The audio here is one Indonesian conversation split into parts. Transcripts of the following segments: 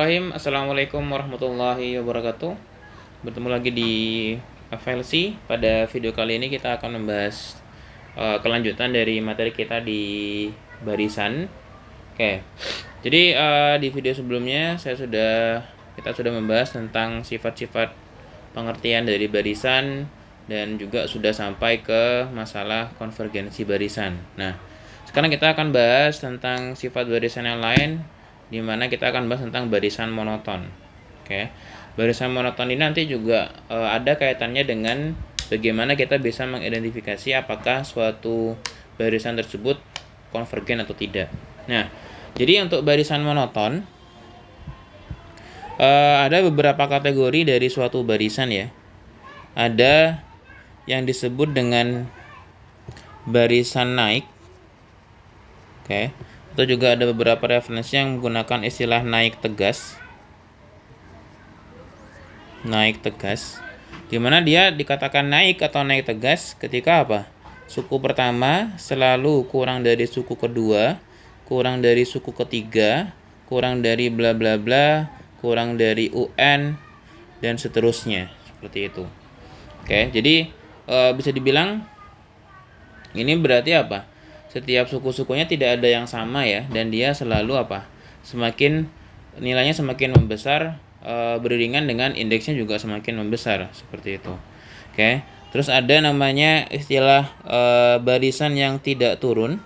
Assalamualaikum warahmatullahi wabarakatuh. Bertemu lagi di FLC. Pada video kali ini kita akan membahas kelanjutan dari materi kita di barisan. Oke. Jadi di video sebelumnya kita sudah membahas tentang sifat-sifat pengertian dari barisan dan juga sudah sampai ke masalah konvergensi barisan. Nah, sekarang kita akan bahas tentang sifat barisan yang lain, di mana kita akan bahas tentang barisan monoton. Oke. Barisan monoton ini nanti juga ada kaitannya dengan bagaimana kita bisa mengidentifikasi apakah suatu barisan tersebut konvergen atau tidak. Nah, jadi untuk barisan monoton ada beberapa kategori dari suatu barisan ya. Ada yang disebut dengan barisan naik. Oke. Atau juga ada beberapa referensi yang menggunakan istilah naik tegas. Naik tegas, di mana dia dikatakan naik atau naik tegas ketika apa? Suku pertama selalu kurang dari suku kedua, kurang dari suku ketiga, kurang dari bla bla bla, kurang dari UN, dan seterusnya. Seperti itu. Oke, jadi bisa dibilang ini berarti apa? Setiap suku-sukunya tidak ada yang sama ya, dan dia selalu apa? Nilainya semakin membesar, beriringan dengan indeksnya juga semakin membesar, seperti itu. Oke. Terus ada namanya istilah barisan yang tidak turun.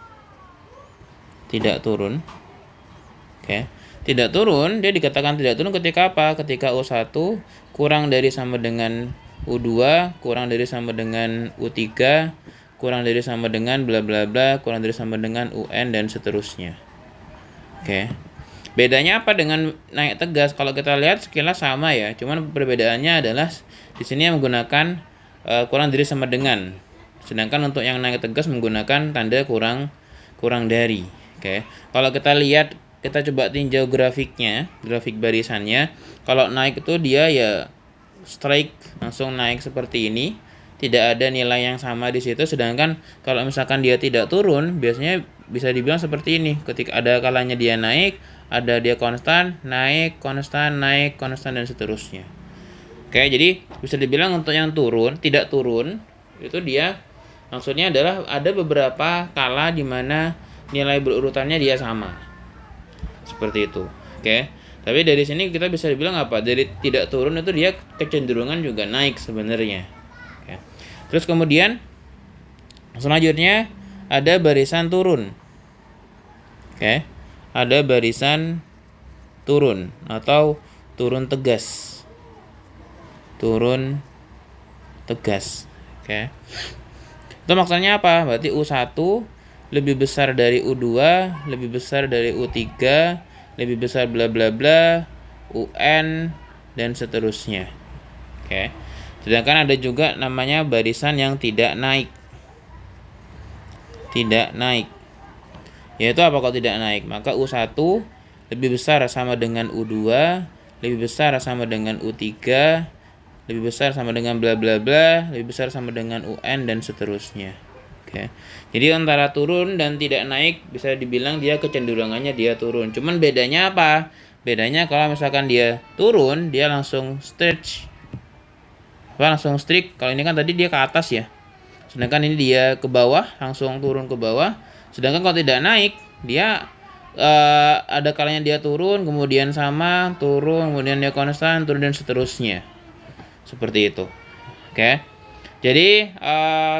Tidak turun. Oke. Tidak turun, dia dikatakan tidak turun ketika apa? Ketika U1 kurang dari sama dengan U2, kurang dari sama dengan U3, kurang dari sama dengan bla bla bla, kurang dari sama dengan UN, dan seterusnya. Oke. Bedanya apa dengan naik tegas? Kalau kita lihat sekilas sama ya, cuman perbedaannya adalah di sini menggunakan kurang dari sama dengan. Sedangkan untuk yang naik tegas menggunakan tanda kurang dari. Oke. Kalau kita lihat, kita coba tinjau grafiknya, grafik barisannya. Kalau naik itu dia ya strike, langsung naik seperti ini. Tidak ada nilai yang sama di situ. Sedangkan kalau misalkan dia tidak turun, biasanya bisa dibilang seperti ini. Ketika ada kalanya dia naik, ada dia konstan, naik, konstan, naik, konstan, dan seterusnya. Oke, jadi bisa dibilang untuk yang turun, tidak turun, itu dia maksudnya adalah ada beberapa kala di mana nilai berurutannya dia sama. Seperti itu. Oke. Tapi dari sini kita bisa dibilang apa? Dari tidak turun itu dia kecenderungan juga naik sebenarnya. Oke. Terus kemudian selanjutnya ada barisan turun. Oke. Ada barisan turun atau turun tegas. Turun tegas. Oke. Itu maksudnya apa? Berarti U1 lebih besar dari U2, lebih besar dari U3, lebih besar bla bla bla, UN, dan seterusnya. Oke. Sedangkan ada juga namanya barisan yang tidak naik. Tidak naik. Yaitu apa kalau tidak naik? Maka U1 lebih besar sama dengan U2, lebih besar sama dengan U3, lebih besar sama dengan bla bla bla, lebih besar sama dengan UN, dan seterusnya. Oke. Jadi antara turun dan tidak naik bisa dibilang dia kecenderungannya dia turun. Cuman bedanya apa? Bedanya kalau misalkan dia turun, dia langsung stretch. Langsung strict. Kalau ini kan tadi dia ke atas ya. Sedangkan ini dia ke bawah, langsung turun ke bawah. Sedangkan kalau tidak naik, dia ada kalanya dia turun, kemudian sama, turun, kemudian dia konstan, turun, dan seterusnya. Seperti itu. Oke. Jadi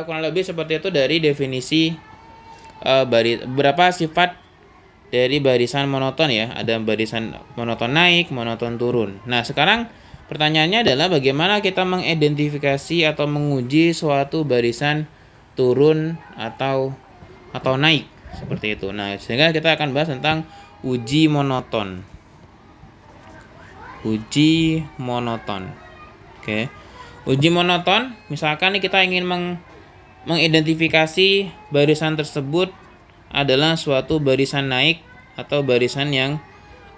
kurang lebih seperti itu dari definisi beberapa sifat dari barisan monoton ya. Ada barisan monoton naik, monoton turun. Nah, sekarang pertanyaannya adalah bagaimana kita mengidentifikasi atau menguji suatu barisan turun atau naik seperti itu. Nah, sehingga kita akan bahas tentang uji monoton. Uji monoton. Oke. Uji monoton, misalkan nih kita ingin mengidentifikasi barisan tersebut adalah suatu barisan naik atau barisan yang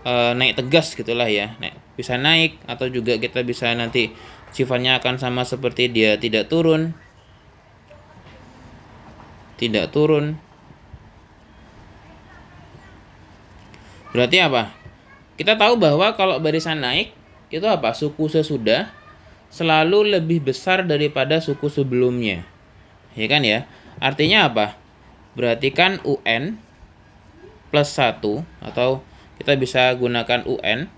naik tegas gitulah ya. Bisa naik atau juga kita bisa nanti sifatnya akan sama seperti dia tidak turun. Tidak turun. Berarti apa? kita tahu bahwa kalau barisan naik itu apa? Suku sesudah selalu lebih besar daripada suku sebelumnya. Ya kan ya? Artinya apa? Berarti kan UN plus 1 atau kita bisa gunakan UN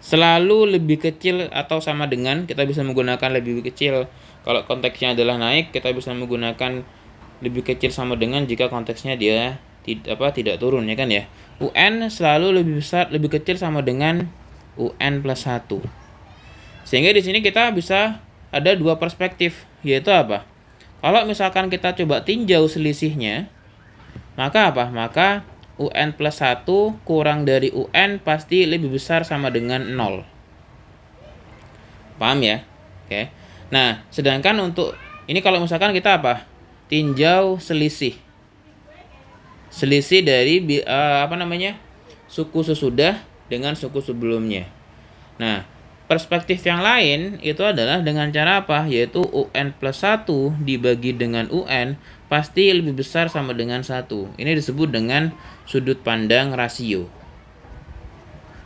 selalu lebih kecil atau sama dengan, kita bisa menggunakan lebih kecil kalau konteksnya adalah naik, kita bisa menggunakan lebih kecil sama dengan jika konteksnya dia tidak turun, ya kan ya. UN selalu lebih besar, lebih kecil sama dengan UN plus 1. Sehingga di sini kita bisa ada dua perspektif, yaitu apa? Kalau misalkan kita coba tinjau selisihnya, maka apa? Maka UN plus 1 kurang dari UN pasti lebih besar sama dengan 0. Paham ya? Oke. Nah, sedangkan untuk ini kalau misalkan kita apa? Tinjau selisih. Selisih dari suku sesudah dengan suku sebelumnya. Nah, perspektif yang lain itu adalah dengan cara apa? Yaitu UN plus 1 dibagi dengan UN pasti lebih besar sama dengan 1. Ini disebut dengan sudut pandang rasio.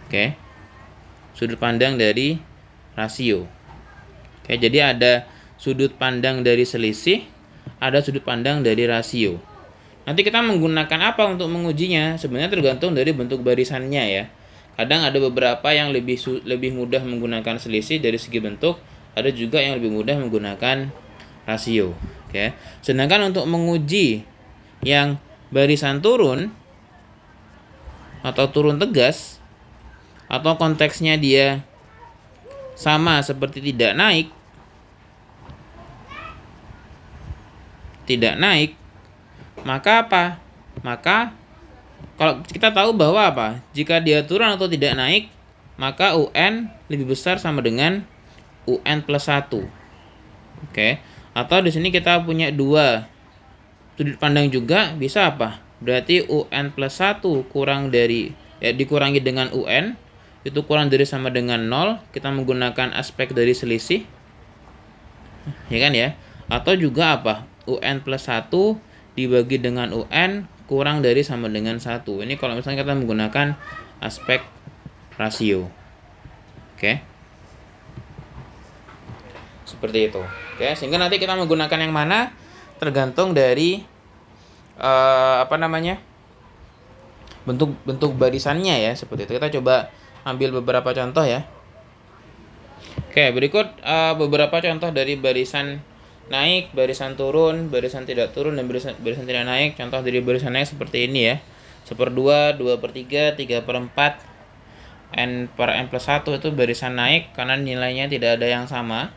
Oke. Sudut pandang dari rasio. Oke, jadi ada sudut pandang dari selisih, ada sudut pandang dari rasio. Nanti kita menggunakan apa untuk mengujinya? Sebenarnya tergantung dari bentuk barisannya ya. Kadang ada beberapa yang lebih mudah menggunakan selisih dari segi bentuk, ada juga yang lebih mudah menggunakan rasio. Oke. Sedangkan untuk menguji yang barisan turun atau turun tegas atau konteksnya dia sama seperti tidak naik, maka apa? Maka kalau kita tahu bahwa apa? Jika dia turun atau tidak naik, maka UN lebih besar sama dengan UN plus 1. Oke. Atau di sini kita punya dua sudut pandang juga, bisa apa? Berarti UN plus 1 dikurangi dengan UN, itu kurang dari sama dengan 0, kita menggunakan aspek dari selisih. Ya kan ya? Atau juga apa? UN plus 1 dibagi dengan UN kurang dari sama dengan 1. Ini kalau misalnya kita menggunakan aspek rasio. Oke. Seperti itu. Oke, sehingga nanti kita menggunakan yang mana tergantung dari bentuk barisannya ya, seperti itu. Kita coba ambil beberapa contoh ya. Oke, berikut beberapa contoh dari barisan naik, barisan turun, barisan tidak turun, dan barisan tidak naik. Contoh dari barisan naik seperti ini ya. 1/2, 2/3, 3/4, N per N plus 1 itu barisan naik karena nilainya tidak ada yang sama.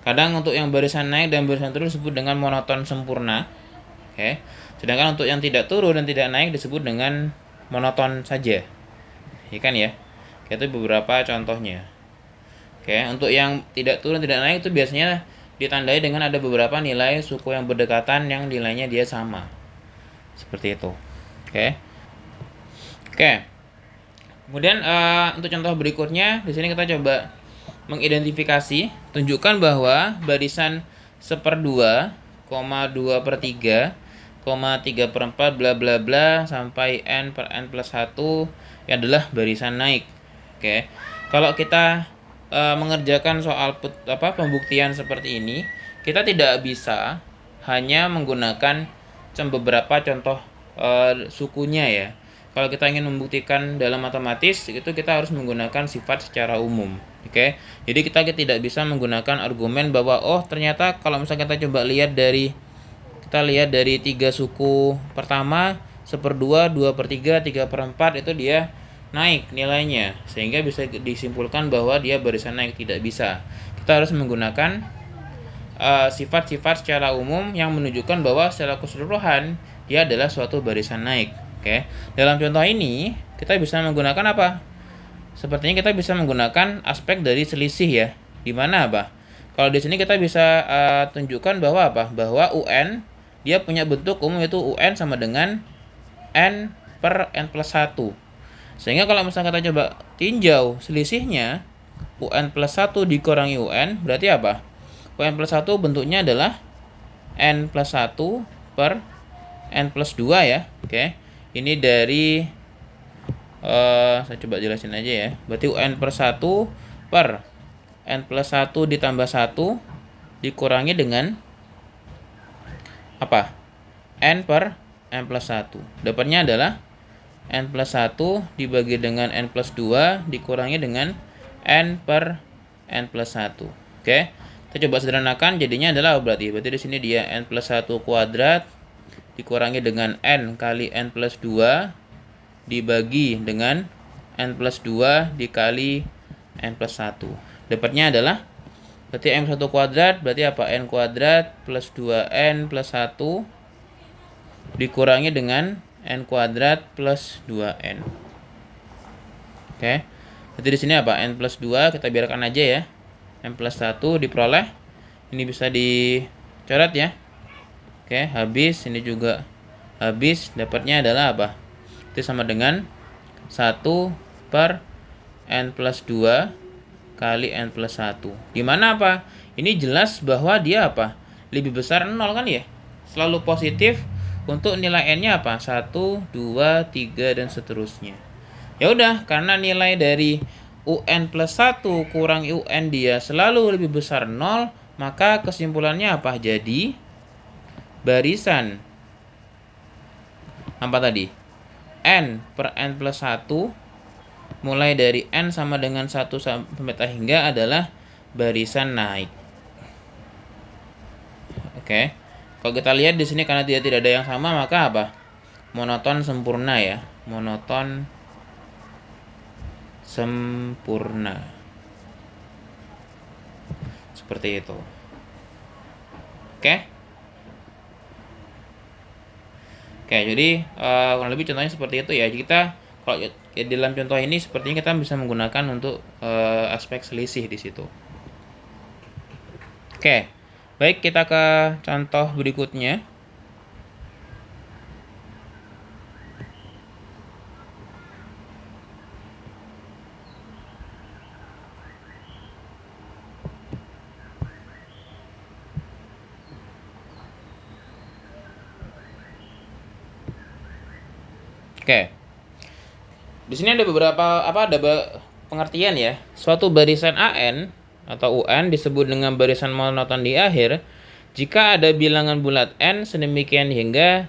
Kadang untuk yang barisan naik dan barisan turun disebut dengan monoton sempurna. Oke. Sedangkan untuk yang tidak turun dan tidak naik disebut dengan monoton saja. Ya kan ya? Itu beberapa contohnya. Oke, untuk yang tidak turun tidak naik itu biasanya ditandai dengan ada beberapa nilai suku yang berdekatan yang nilainya dia sama. Seperti itu. Oke. Kemudian untuk contoh berikutnya di sini kita coba mengidentifikasi, tunjukkan bahwa barisan 1/2, 2/3, 3/4 bla bla bla sampai N per N plus 1 adalah barisan naik. Oke. Kalau kita mengerjakan soal pembuktian seperti ini, kita tidak bisa hanya menggunakan beberapa contoh sukunya ya. Kalau kita ingin membuktikan dalam matematis, itu kita harus menggunakan sifat secara umum. Oke. Jadi kita tidak bisa menggunakan argumen bahwa ternyata kalau misalnya kita coba lihat dari 3 suku pertama 1/2, 2/3, 3/4 itu dia naik nilainya, sehingga bisa disimpulkan bahwa dia barisan naik. Tidak bisa. Kita harus menggunakan sifat-sifat secara umum yang menunjukkan bahwa secara keseluruhan dia adalah suatu barisan naik. Oke. Dalam contoh ini kita bisa menggunakan apa? Sepertinya kita bisa menggunakan aspek dari selisih ya. Di mana apa? Kalau di sini kita bisa tunjukkan bahwa apa? Bahwa UN dia punya bentuk umum yaitu UN sama dengan N per N plus 1. Sehingga kalau misalnya kita coba tinjau selisihnya, UN plus 1 dikurangi UN, berarti apa? UN plus 1 bentuknya adalah N plus 1 per N plus 2 ya. Oke. Ini dari Saya coba jelasin aja ya. Berarti UN per 1 per N plus 1 ditambah 1 dikurangi dengan apa? N per N plus 1. Dapatnya adalah N plus 1 dibagi dengan N plus 2 dikurangi dengan N per N plus 1. Oke. Kita coba sederhanakan, jadinya adalah berarti di sini dia N plus 1 kuadrat dikurangi dengan N kali N plus 2 dibagi dengan N plus 2 dikali N plus 1. Dapatnya adalah berarti M1 kuadrat berarti apa? N kuadrat plus 2N plus 1 dikurangi dengan N kuadrat plus 2N. Oke. Berarti di sini apa? N plus 2 kita biarkan aja ya. N plus 1 diperoleh. Ini bisa dicoret ya. Oke, habis. Ini juga habis. Dapatnya adalah apa? Itu sama dengan 1 per N plus 2 kali N plus 1. Dimana apa? Ini jelas bahwa dia apa? Lebih besar 0 kan ya? Selalu positif. Untuk nilai N-nya apa? 1, 2, 3, dan seterusnya. Ya udah, karena nilai dari UN plus 1 kurang UN dia selalu lebih besar 0, maka kesimpulannya apa? Jadi, barisan apa tadi? N per N plus 1 mulai dari N sama dengan 1 sampai hingga adalah barisan naik. Oke. Kalau kita lihat di sini karena tidak ada yang sama, maka apa? Monoton sempurna ya. Monoton sempurna. Seperti itu. Oke. Oke, jadi kurang lebih contohnya seperti itu ya. Jadi kita kalau di dalam contoh ini sepertinya kita bisa menggunakan untuk aspek selisih di situ. Oke. Baik, kita ke contoh berikutnya. Oke. Di sini ada beberapa pengertian ya. Suatu barisan AN atau UN disebut dengan barisan monoton di akhir jika ada bilangan bulat N sedemikian hingga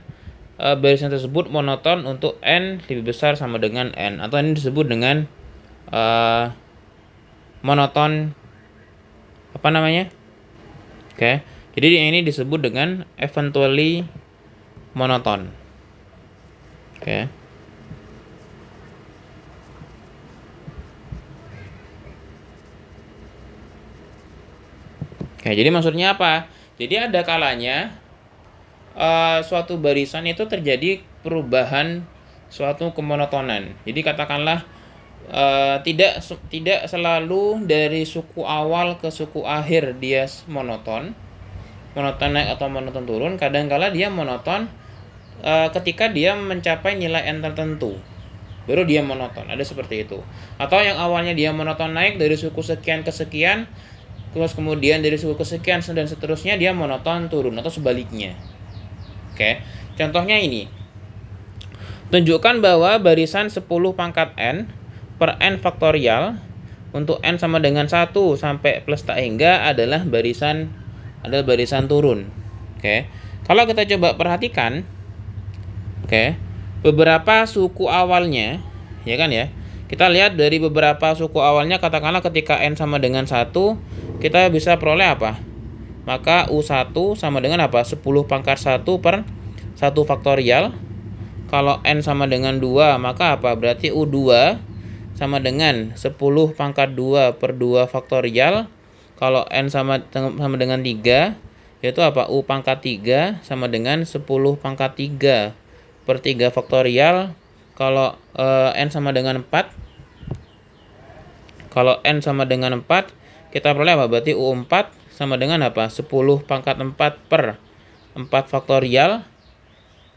barisan tersebut monoton untuk N lebih besar sama dengan N, atau ini disebut dengan monoton apa namanya? Oke. Jadi ini disebut dengan eventually monoton. Oke. Oke, jadi maksudnya apa? Jadi ada kalanya suatu barisan itu terjadi perubahan suatu kemonotonan. Jadi katakanlah tidak selalu dari suku awal ke suku akhir dia monoton naik atau monoton turun. Kadangkala dia monoton ketika dia mencapai nilai N tertentu, baru dia monoton. Ada seperti itu. Atau yang awalnya dia monoton naik dari suku sekian ke sekian, terus kemudian dari suku kesekian dan seterusnya dia monoton turun, atau sebaliknya. Oke, contohnya ini. Tunjukkan bahwa barisan 10 pangkat N per N faktorial untuk N sama dengan 1 sampai plus tak hingga adalah barisan turun. Oke. Kalau kita coba perhatikan, oke, beberapa suku awalnya, ya kan ya. Kita lihat dari beberapa suku awalnya, katakanlah ketika N sama dengan 1, kita bisa peroleh apa? Maka U1 sama dengan apa? 10 pangkat 1 per 1 faktorial. Kalau N sama dengan 2, maka apa? Berarti U2 sama dengan 10 pangkat 2 per 2 faktorial. Kalau N sama dengan 3, yaitu apa? U pangkat 3 sama dengan 10 pangkat 3 per 3 faktorial. Kalau N sama dengan 4, kita peroleh apa? Berarti U4 sama dengan apa? 10 pangkat 4 per 4 faktorial.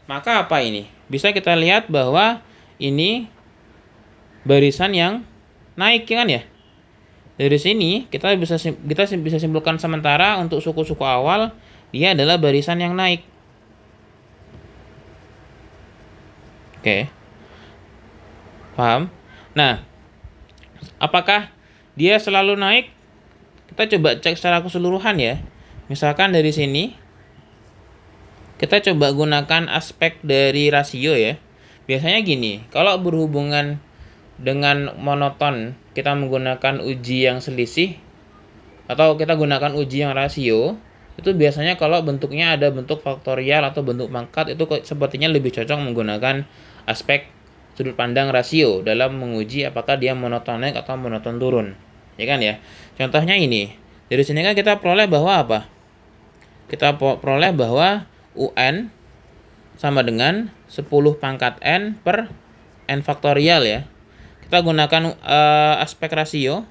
Maka apa ini? Bisa kita lihat bahwa ini barisan yang naik, kan ya? Dari sini kita bisa simpulkan sementara untuk suku-suku awal dia adalah barisan yang naik. Oke. Paham? Nah, apakah dia selalu naik? Kita coba cek secara keseluruhan ya. Misalkan dari sini kita coba gunakan aspek dari rasio ya. Biasanya gini, kalau berhubungan dengan monoton, kita menggunakan uji yang selisih atau kita gunakan uji yang rasio, itu biasanya kalau bentuknya ada bentuk faktorial atau bentuk pangkat, itu sepertinya lebih cocok menggunakan aspek sudut pandang rasio dalam menguji apakah dia monoton naik atau monoton turun. Ya kan ya? Contohnya ini. Dari sini kan kita peroleh bahwa apa? Kita peroleh bahwa UN sama dengan 10 pangkat N per N faktorial ya. Kita gunakan aspek rasio.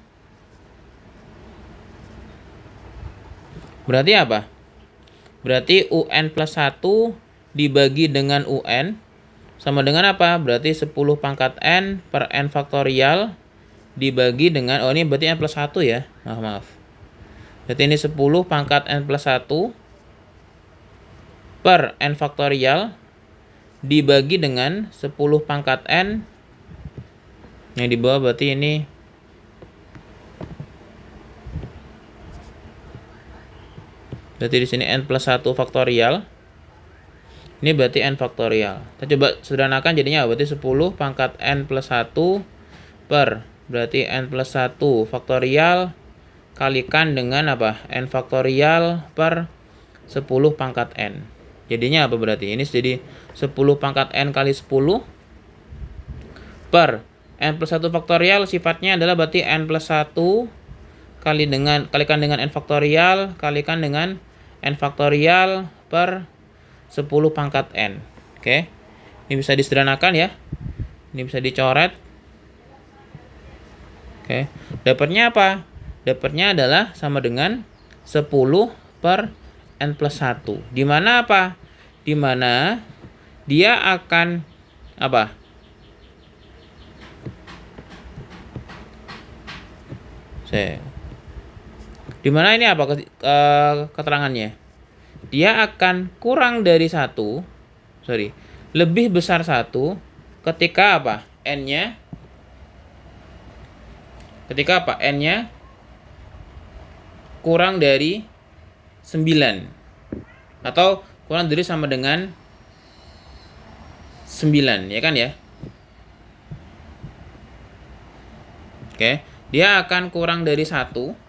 Berarti apa? Berarti UN plus 1 dibagi dengan UN sama dengan apa? Berarti 10 pangkat N per N faktorial dibagi dengan, oh ini berarti N plus 1 ya. Maaf. Berarti ini 10 pangkat N plus 1 per N faktorial dibagi dengan 10 pangkat N yang di bawah, berarti ini di sini N plus 1 faktorial. Ini berarti N faktorial. Kita coba sederhanakan jadinya berarti 10 pangkat N plus 1 per berarti N plus 1 faktorial kalikan dengan apa? N faktorial per 10 pangkat N. Jadinya apa berarti? Ini jadi 10 pangkat N kali 10 per N plus 1 faktorial sifatnya adalah berarti N plus 1 kalikan dengan N faktorial kalikan dengan N faktorial per 10 pangkat N. Oke. Ini bisa disederhanakan ya. Ini bisa dicoret. Oke. Dapatnya apa? Dapatnya adalah sama dengan 10 per N plus 1. Di mana apa? Di mana dia akan apa? Di mana ini apa keterangannya? Dia akan kurang dari 1, lebih besar 1 ketika apa? N-nya ketika apa? N-nya kurang dari 9 atau kurang dari sama dengan 9, ya kan ya? Oke, dia akan kurang dari 1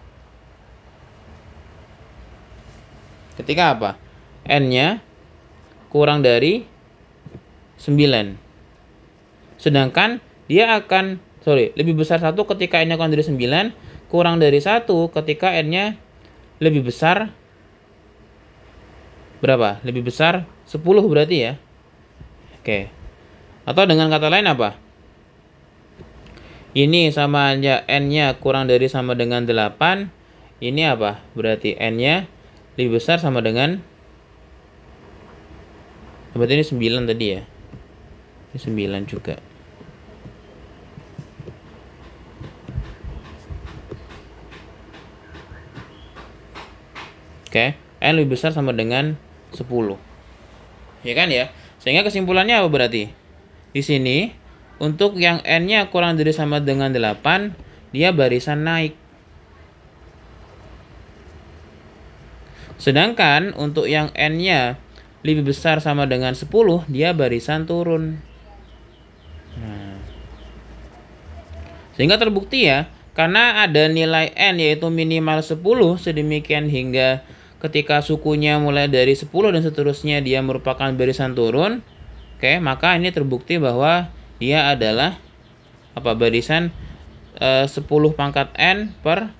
ketika apa? N-nya kurang dari 9. Sedangkan dia akan lebih besar 1 ketika N-nya kurang dari 9, kurang dari 1 ketika N-nya lebih besar berapa? Lebih besar 10 berarti ya. Oke. Atau dengan kata lain apa? Ini sama aja N-nya kurang dari sama dengan 8. Ini apa? Berarti N-nya lebih besar sama dengan, berarti ini 9 tadi ya. Ini 9 juga. Oke, N lebih besar sama dengan 10. Ya kan ya? Sehingga kesimpulannya apa berarti? Di sini untuk yang N-nya kurang dari sama dengan 8, dia barisan naik. Sedangkan untuk yang N-nya lebih besar sama dengan 10, dia barisan turun. Nah, sehingga terbukti ya, karena ada nilai N yaitu minimal 10, sedemikian hingga ketika sukunya mulai dari 10 dan seterusnya dia merupakan barisan turun. Oke, maka ini terbukti bahwa dia adalah apa? Barisan 10 pangkat N per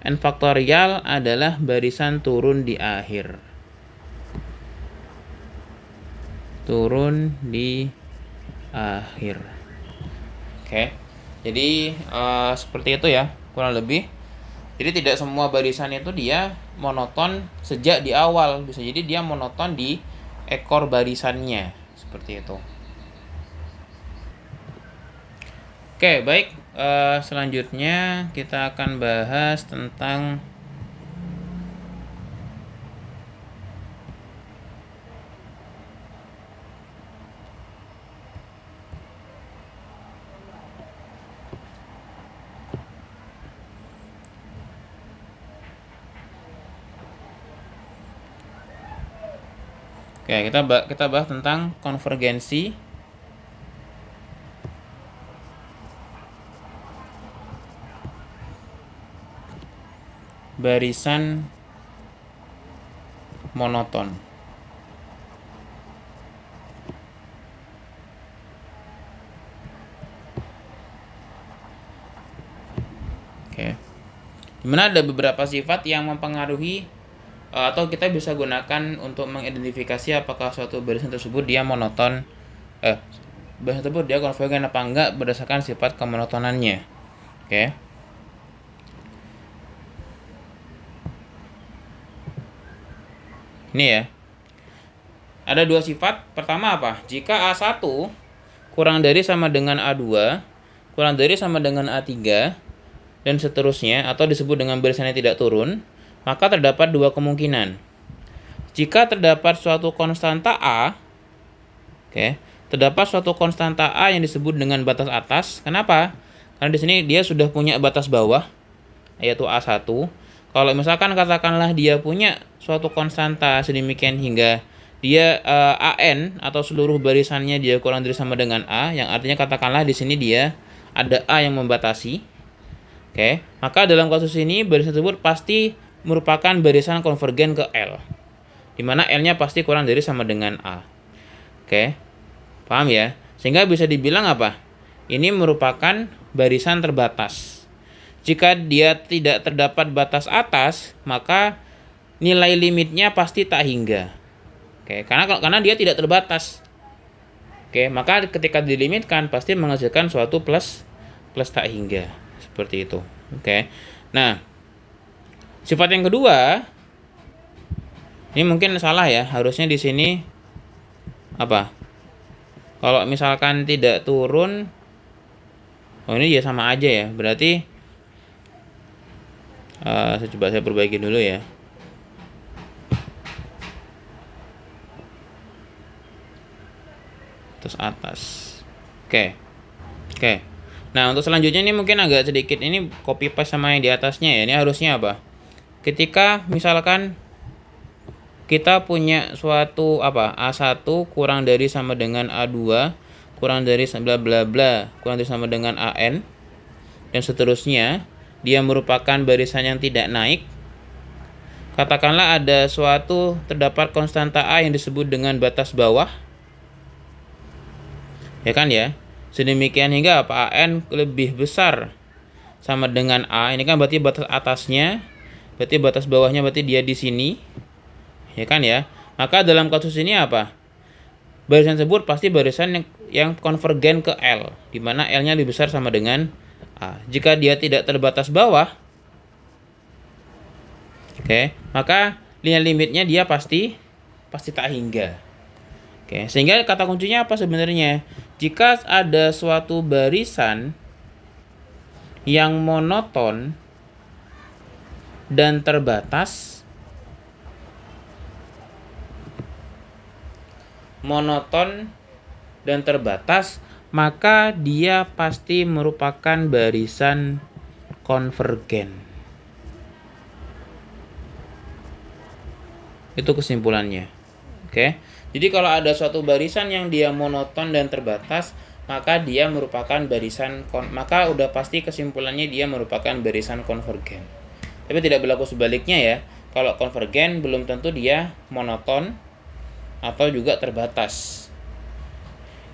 N faktorial adalah barisan turun di akhir. Turun di akhir. Oke. Jadi seperti itu ya, kurang lebih. Jadi tidak semua barisan itu dia monoton sejak di awal. Bisa jadi dia monoton di ekor barisannya. Seperti itu. Oke, baik. Selanjutnya kita akan bahas tentang Oke, kita bahas tentang konvergensi barisan monoton. Oke. Dimana ada beberapa sifat yang mempengaruhi atau kita bisa gunakan untuk mengidentifikasi apakah suatu barisan tersebut dia monoton, barisan tersebut dia konvergen apa enggak berdasarkan sifat kemonotonannya. Oke. Ini ya. Ada dua sifat. Pertama apa? Jika A1 kurang dari sama dengan A2, kurang dari sama dengan A3, dan seterusnya, atau disebut dengan barisan yang tidak turun, maka terdapat dua kemungkinan. Jika terdapat suatu konstanta A, terdapat suatu konstanta A yang disebut dengan batas atas. Kenapa? Karena di sini dia sudah punya batas bawah, yaitu A1. Kalau misalkan katakanlah dia punya suatu konstanta sedemikian hingga dia AN atau seluruh barisannya dia kurang dari sama dengan A, yang artinya katakanlah di sini dia ada A yang membatasi. Maka dalam kasus ini barisan tersebut pasti merupakan barisan konvergen ke L, di mana L-nya pasti kurang dari sama dengan A. Paham ya? Sehingga bisa dibilang apa? Ini merupakan barisan terbatas. Jika dia tidak terdapat batas atas, maka nilai limitnya pasti tak hingga. Karena dia tidak terbatas. Maka ketika dilimitkan pasti menghasilkan suatu plus tak hingga. Seperti itu. Nah, sifat yang kedua, ini mungkin salah ya. Harusnya di sini apa? Kalau misalkan tidak turun, ini ya sama aja ya. Berarti saya perbaiki dulu ya. Terus atas. Oke. Nah, untuk selanjutnya ini mungkin agak sedikit ini copy paste sama yang di atasnya ya. Ini harusnya apa? Ketika misalkan kita punya suatu A1 kurang dari sama dengan A2, kurang dari bla bla bla, kurang dari sama dengan AN, dan seterusnya, dia merupakan barisan yang tidak naik. Katakanlah ada suatu terdapat konstanta A yang disebut dengan batas bawah. Ya kan ya? Sedemikian hingga AN lebih besar sama dengan A. Ini kan berarti batas atasnya, berarti batas bawahnya berarti dia di sini. Ya kan ya? Maka dalam kasus ini apa? Barisan tersebut pasti barisan yang konvergen ke L, di mana L-nya lebih besar sama dengan A. Jika dia tidak terbatas bawah, maka limitnya dia pasti tak hingga. Sehingga kata kuncinya apa sebenarnya? Jika ada suatu barisan yang monoton dan terbatas, maka dia pasti merupakan barisan konvergen. Itu kesimpulannya. Jadi kalau ada suatu barisan yang dia monoton dan terbatas, maka dia merupakan maka udah pasti kesimpulannya dia merupakan barisan konvergen. Tapi tidak berlaku sebaliknya ya. Kalau konvergen belum tentu dia monoton atau juga terbatas.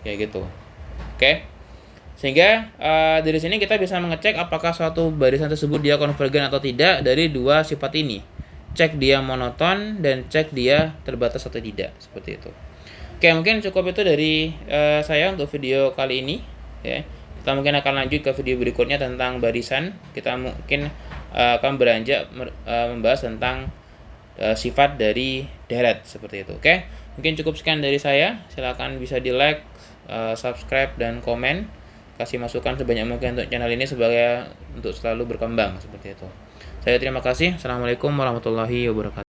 Ya gitu. Sehingga dari sini kita bisa mengecek apakah suatu barisan tersebut dia konvergen atau tidak dari dua sifat ini. Cek dia monoton dan cek dia terbatas atau tidak, seperti itu. Mungkin cukup itu dari saya untuk video kali ini ya. Kita mungkin akan lanjut ke video berikutnya tentang barisan. Kita mungkin akan beranjak membahas tentang sifat dari deret, seperti itu. Mungkin cukup sekian dari saya. Silakan bisa di like, subscribe dan komen. Kasih masukan sebanyak mungkin untuk channel ini untuk selalu berkembang, seperti itu. Saya terima kasih. Assalamualaikum warahmatullahi wabarakatuh.